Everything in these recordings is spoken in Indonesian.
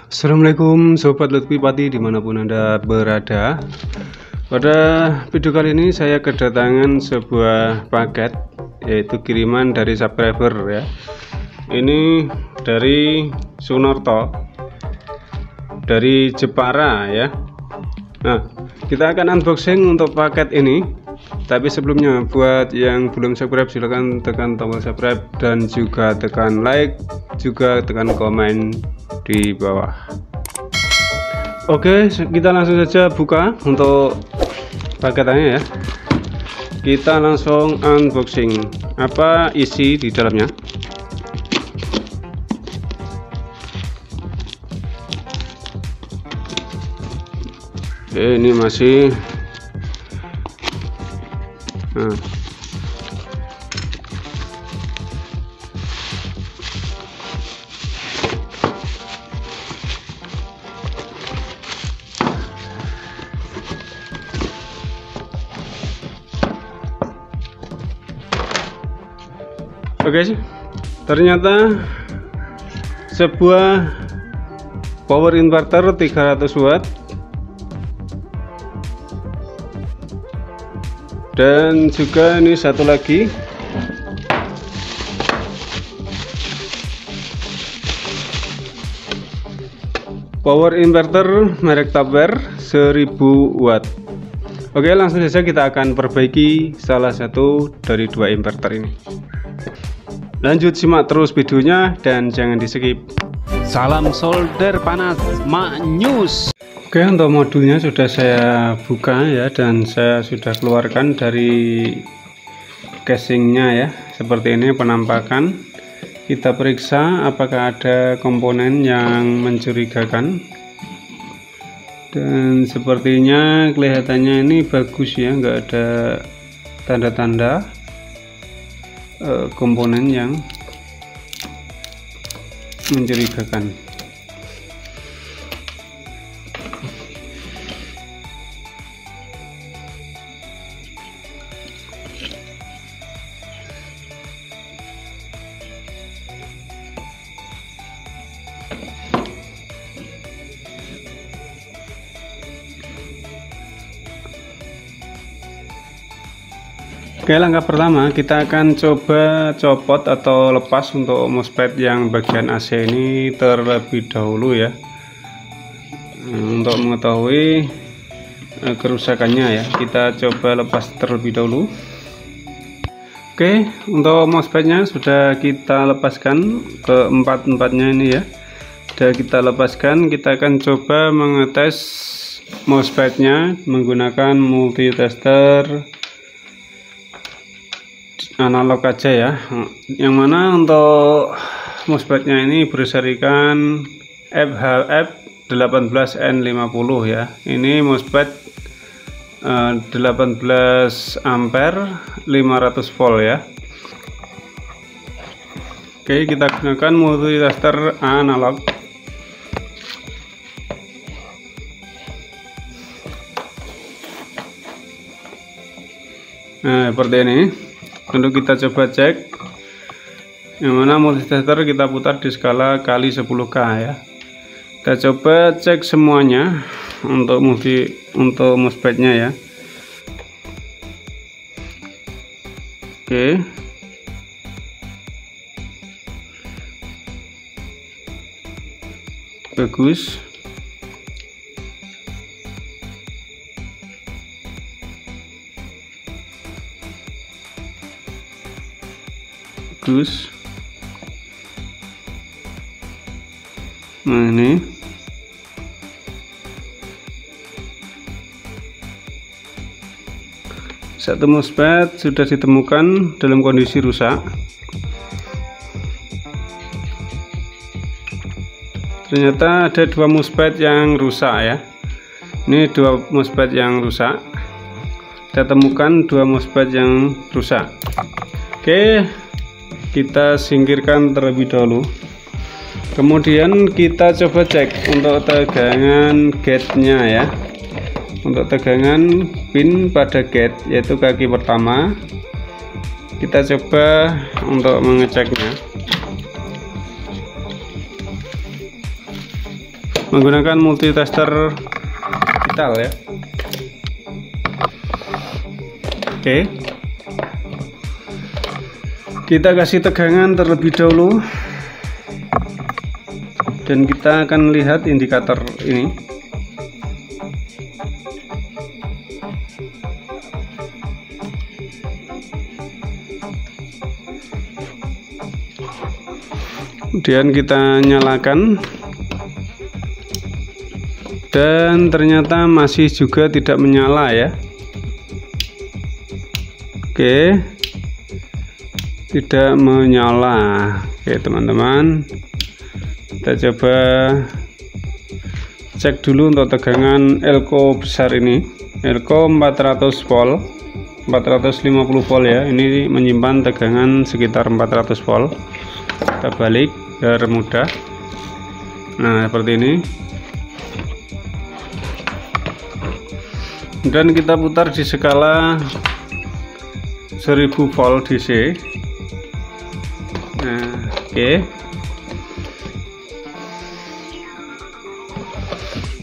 Assalamualaikum Sobat Lutfi Pati dimanapun Anda berada. Pada video kali ini saya kedatangan sebuah paket, yaitu kiriman dari subscriber ya. Ini dari Sunorto dari Jepara ya. Nah, kita akan unboxing untuk paket ini. Tapi sebelumnya, buat yang belum subscribe silahkan tekan tombol subscribe dan juga tekan like, juga tekan komen di bawah. Oke, kita langsung saja buka untuk paketannya ya. Kita langsung unboxing. Apa isi di dalamnya? Oke, ini masih Oke, ternyata sebuah power inverter 300 watt dan juga ini satu lagi power inverter merek Tupperware 1000 watt. Oke, langsung saja kita akan perbaiki salah satu dari dua inverter ini. Lanjut simak terus videonya dan jangan di skip. Salam solder panas Mak News. Oke, untuk modulnya sudah saya buka ya, dan saya sudah keluarkan dari casingnya ya. Seperti ini penampakan. Kita periksa apakah ada komponen yang mencurigakan. Dan sepertinya kelihatannya ini bagus ya, nggak ada tanda-tanda komponen yang mencurigakan. Oke, langkah pertama kita akan coba copot atau lepas untuk MOSFET yang bagian AC ini terlebih dahulu ya, untuk mengetahui kerusakannya ya. Kita coba lepas terlebih dahulu. Oke, untuk MOSFET-nya sudah kita lepaskan ke empatnya ini ya. Sudah kita lepaskan. Kita akan coba mengetes MOSFET-nya menggunakan multitester analog aja ya, yang mana untuk MOSFET-nya ini berserikan FHF18N50 ya. Ini MOSFET 18 ampere 500 volt ya. Oke, kita gunakan multitester analog. Nah, seperti ini. Untuk kita coba cek, yang mana multitester kita putar di skala kali 10K ya. Kita coba cek semuanya untuk MOSFET-nya ya. Oke. Bagus. Nah, ini satu MOSFET sudah ditemukan dalam kondisi rusak. Ternyata ada dua MOSFET yang rusak ya. Ini dua MOSFET yang rusak. Kita temukan dua MOSFET yang rusak. Oke, kita singkirkan terlebih dahulu. Kemudian kita coba cek untuk tegangan gate-nya ya. Untuk tegangan pin pada gate, yaitu kaki pertama, kita coba untuk mengeceknya. menggunakan multitester digital ya. Oke, kita kasih tegangan terlebih dahulu dan kita akan lihat indikator ini. Kemudian kita nyalakan dan ternyata masih juga tidak menyala ya. Oke, tidak menyala. Oke teman-teman, kita coba cek dulu untuk tegangan elko besar ini. Elko 400 volt, 450 volt ya. Ini menyimpan tegangan sekitar 400 volt. Kita balik biar mudah. Nah seperti ini, dan kita putar di skala 1000 volt DC. Nah, oke.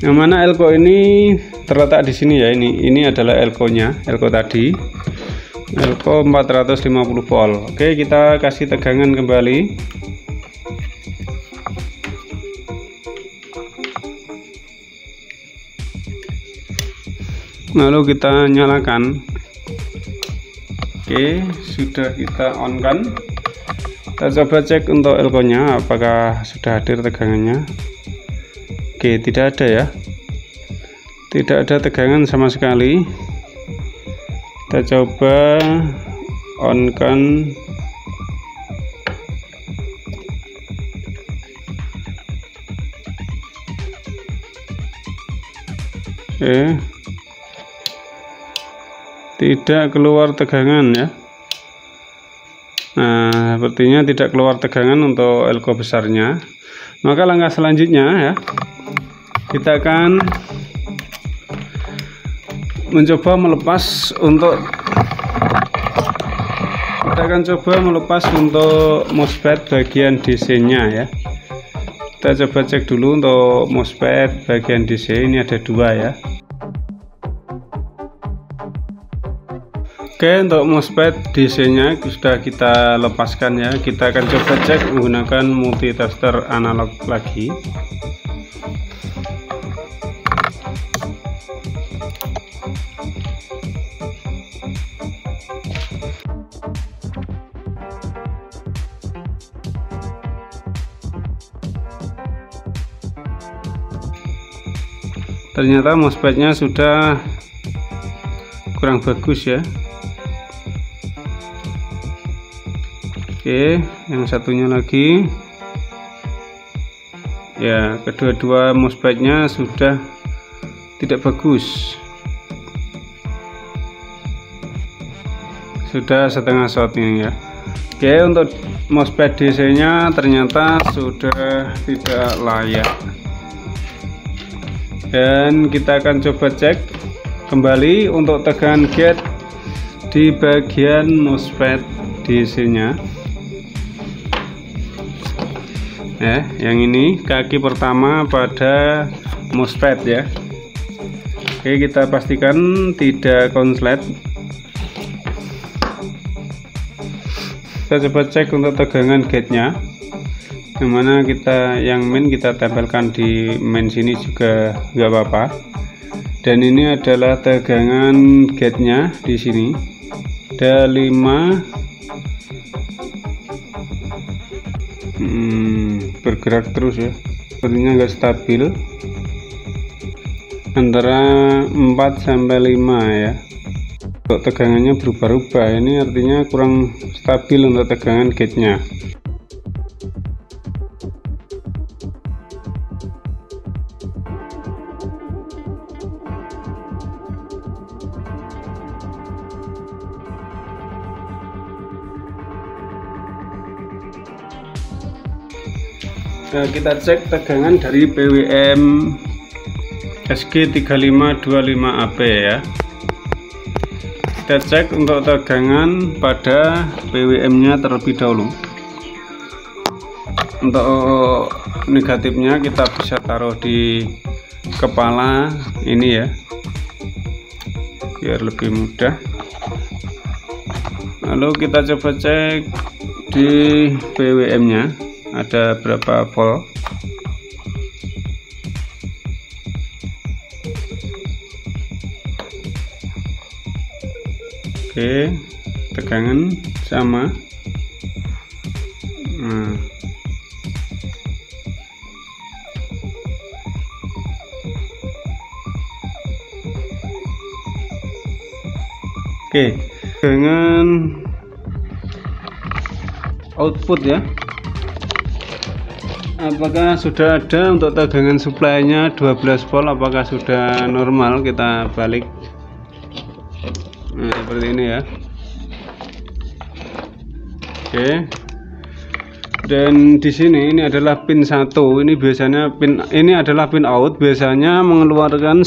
Yang mana elko ini terletak di sini ya. Ini adalah elko-nya, elko tadi. Elko 450 volt. Oke, kita kasih tegangan kembali. Lalu kita nyalakan. Oke, sudah kita on kan. Kita coba cek untuk elko nya apakah sudah hadir tegangannya. Oke, tidak ada ya, tidak ada tegangan sama sekali. Kita coba on kan. Oke, tidak keluar tegangan ya. Nah sepertinya tidak keluar tegangan untuk elko besarnya. Maka langkah selanjutnya ya, kita akan mencoba melepas untuk MOSFET bagian DC nya ya. Kita coba cek dulu untuk MOSFET bagian DC. Ini ada dua ya. Oke, untuk MOSFET DC nya sudah kita lepaskan ya. Kita akan coba cek menggunakan multitester analog lagi. Ternyata MOSFET nya sudah kurang bagus ya. Oke, yang satunya lagi ya, kedua-dua MOSFET nya sudah tidak bagus, sudah setengah short ini ya. Oke, untuk MOSFET DC nya ternyata sudah tidak layak, dan kita akan coba cek kembali untuk tegangan gate di bagian MOSFET DC nya. Yang ini kaki pertama pada MOSFET ya. Oke, kita pastikan tidak konslet. Kita coba cek untuk tegangan gate nya, yang mana yang main kita tempelkan di main sini juga nggak apa-apa. Dan ini adalah tegangan gate nya di sini, ada 5. Bergerak terus ya, sepertinya nggak stabil, antara 4 sampai 5 ya. Untuk tegangannya berubah-ubah, ini artinya kurang stabil untuk tegangan gate nya. Nah, kita cek tegangan dari PWM SG3525AP ya. Kita cek untuk tegangan pada PWM nya terlebih dahulu. Untuk negatifnya kita bisa taruh di kepala ini ya, biar lebih mudah. Lalu kita coba cek di PWM nya ada berapa volt. Oke, tegangan sama. Oke, dengan output ya, apakah sudah ada untuk tegangan supply-nya 12 volt, apakah sudah normal? Kita balik. Nah, seperti ini ya. Oke. Dan di sini ini adalah pin 1. Ini biasanya ini adalah pin out, biasanya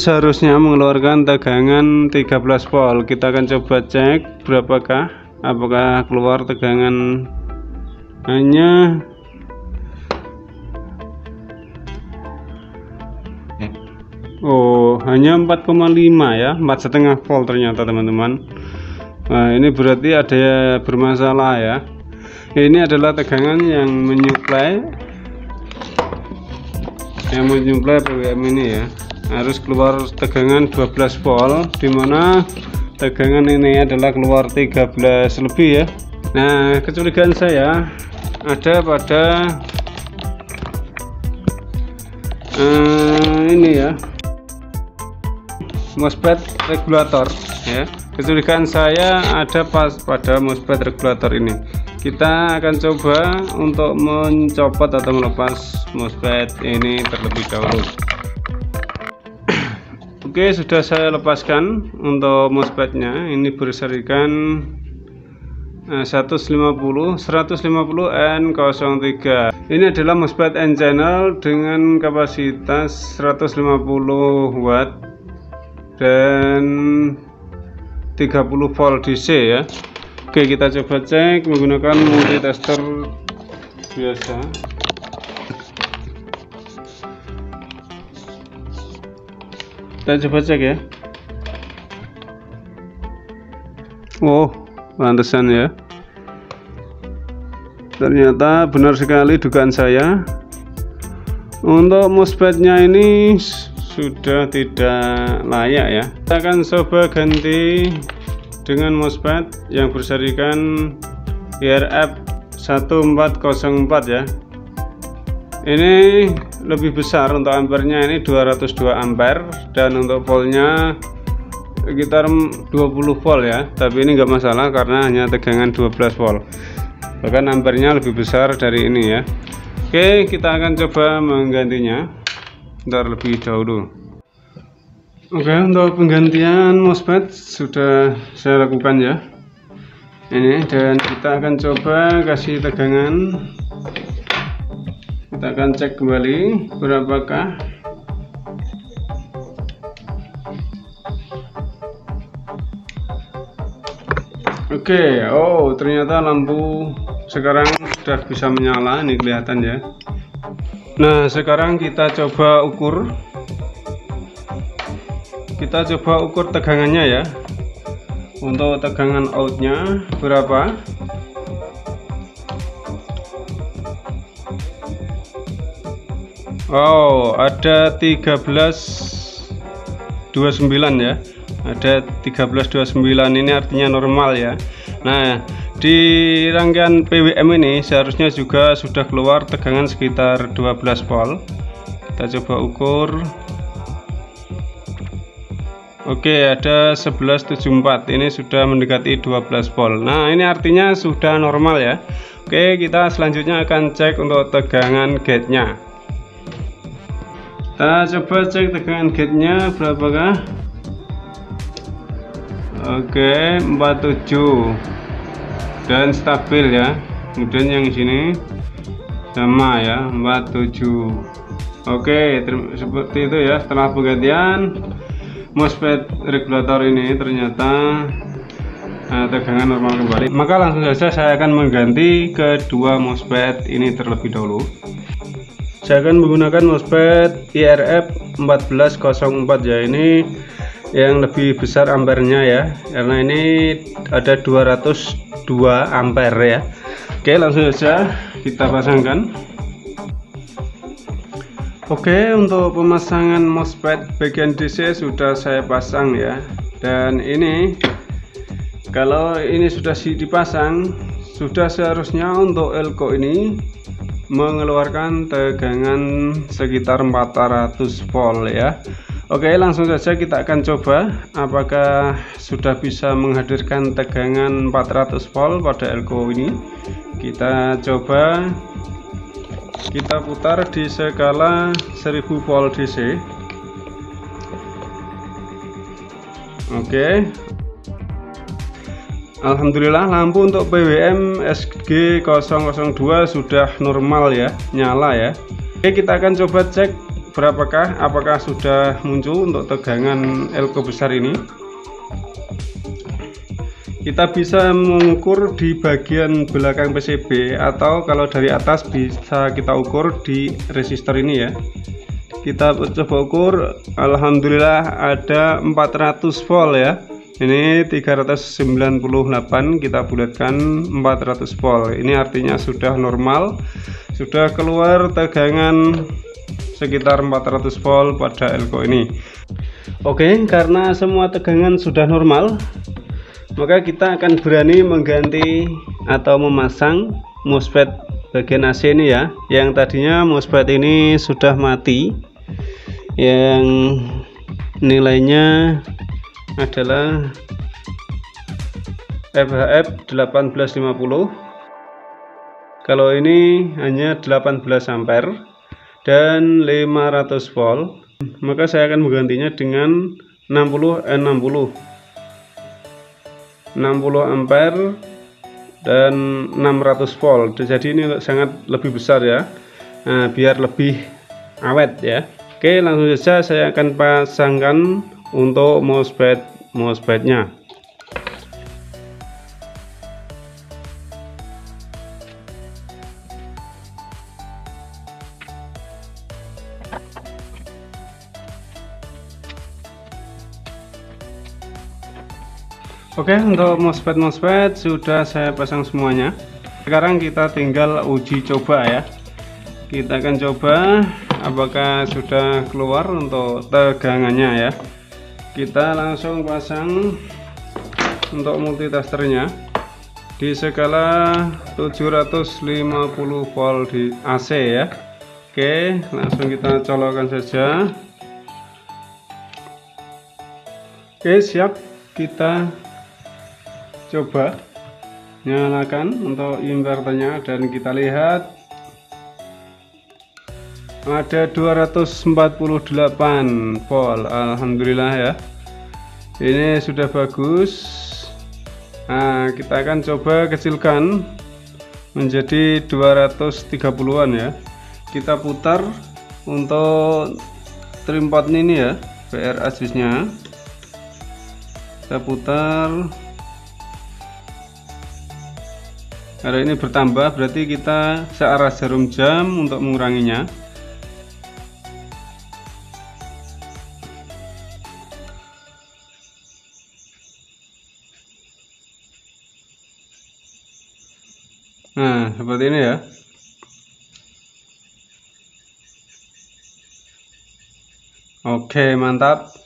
seharusnya mengeluarkan tegangan 13 volt. Kita akan coba cek berapakah, apakah keluar tegangan hanya hanya 4,5 ya, 4,5 volt ternyata teman-teman. Nah, ini berarti ada bermasalah ya. Ini adalah tegangan yang menyuplai PWM ini ya. Harus keluar tegangan 12 volt, dimana tegangan ini adalah keluar 13 lebih ya. Nah, kecurigaan saya ada pada ini ya, MOSFET regulator ya. Kecurigaan saya ada pada MOSFET regulator ini. Kita akan coba untuk mencopot atau melepas MOSFET ini terlebih dahulu. Oke, sudah saya lepaskan untuk MOSFET nya. Ini berserikan 150 N03. Ini adalah MOSFET N channel dengan kapasitas 150 watt dan 30 volt DC ya. Oke, kita coba cek menggunakan multitester biasa. Kita coba cek ya. Pantesan ya. Ternyata benar sekali dugaan saya. Untuk MOSFET-nya ini sudah tidak layak ya. Kita akan coba ganti dengan MOSFET yang berserikan IRF 1404 ya. Ini lebih besar, untuk ampernya ini 202 ampere dan untuk voltnya sekitar 20 volt ya. Tapi ini enggak masalah karena hanya tegangan 12 volt. Bahkan ampernya lebih besar dari ini ya. Oke, kita akan coba menggantinya terlebih dahulu. Oke, untuk penggantian MOSFET sudah saya lakukan ya. Ini, dan kita akan coba kasih tegangan. Kita akan cek kembali berapakah. Oke, ternyata lampu sekarang sudah bisa menyala, ini kelihatan ya. Nah, sekarang kita coba ukur. Kita coba ukur tegangannya ya. Untuk tegangan outnya berapa? Ada 1329 ya. Ada 1329, ini artinya normal ya. Nah, di rangkaian PWM ini seharusnya juga sudah keluar tegangan sekitar 12 volt. Kita coba ukur. Oke, ada 1174. Ini sudah mendekati 12 volt. Nah, ini artinya sudah normal ya. Oke, kita selanjutnya akan cek untuk tegangan gate-nya. Kita coba cek tegangan gate-nya berapakah. Oke, 47 dan stabil ya. Kemudian yang sini sama ya, 47. Oke, seperti itu ya. Setelah penggantian MOSFET regulator ini ternyata tegangan normal kembali. Maka langsung saja saya akan mengganti kedua MOSFET ini terlebih dahulu. Saya akan menggunakan MOSFET IRF 1404 ya, ini yang lebih besar ampernya ya, karena ini ada 202 ampere ya. Oke, langsung saja kita pasangkan. Oke, untuk pemasangan MOSFET bagian DC sudah saya pasang ya, dan ini kalau ini sudah dipasang, sudah seharusnya untuk elko ini mengeluarkan tegangan sekitar 400 volt ya. Oke, langsung saja kita akan coba apakah sudah bisa menghadirkan tegangan 400 volt pada elko ini. Kita coba, kita putar di skala 1000 volt DC. Oke, alhamdulillah lampu untuk PWM SG002 sudah normal ya, nyala ya. Oke, kita akan coba cek apakah sudah muncul untuk tegangan elko besar ini. Kita bisa mengukur di bagian belakang PCB, atau kalau dari atas bisa kita ukur di resistor ini ya. Kita coba ukur, alhamdulillah ada 400 volt ya. Ini 398, kita bulatkan 400 volt. Ini artinya sudah normal, sudah keluar tegangan sekitar 400 volt pada elko ini. Oke, karena semua tegangan sudah normal, maka kita akan berani mengganti atau memasang MOSFET bagian AC ini ya. Yang tadinya MOSFET ini sudah mati, yang nilainya adalah FHF 1850. Kalau ini hanya 18 ampere dan 500 volt, maka saya akan menggantinya dengan 60 ampere dan 600 volt. Jadi ini sangat lebih besar ya, biar lebih awet ya. Oke, langsung saja saya akan pasangkan untuk MOSFET-nya. Oke, untuk MOSFET sudah saya pasang semuanya. Sekarang kita tinggal uji coba ya. Kita akan coba apakah sudah keluar untuk tegangannya ya. Kita langsung pasang untuk multitesternya di skala 750 volt di AC ya. Oke, langsung kita colokkan saja. Oke, siap. Kita coba nyalakan untuk inverternya, dan kita lihat ada 248 volt. Alhamdulillah ya, ini sudah bagus. Nah, kita akan coba kecilkan menjadi 230-an ya. Kita putar untuk trimpot ini ya, PRA switchnya kita putar. Kalau ini bertambah berarti kita searah jarum jam untuk menguranginya. Nah, seperti ini ya. Oke, mantap.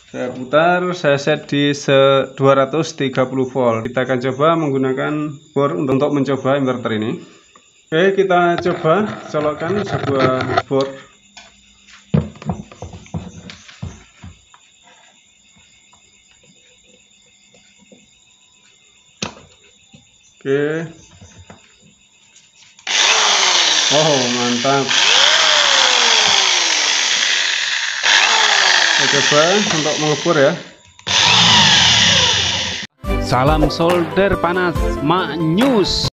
Saya putar, saya set di 230 volt. Kita akan coba menggunakan bor untuk mencoba inverter ini. Oke, kita coba colokkan sebuah bor. Oke. Oh, mantap. Kita coba untuk mengebor ya. Salam solder panas Mak News.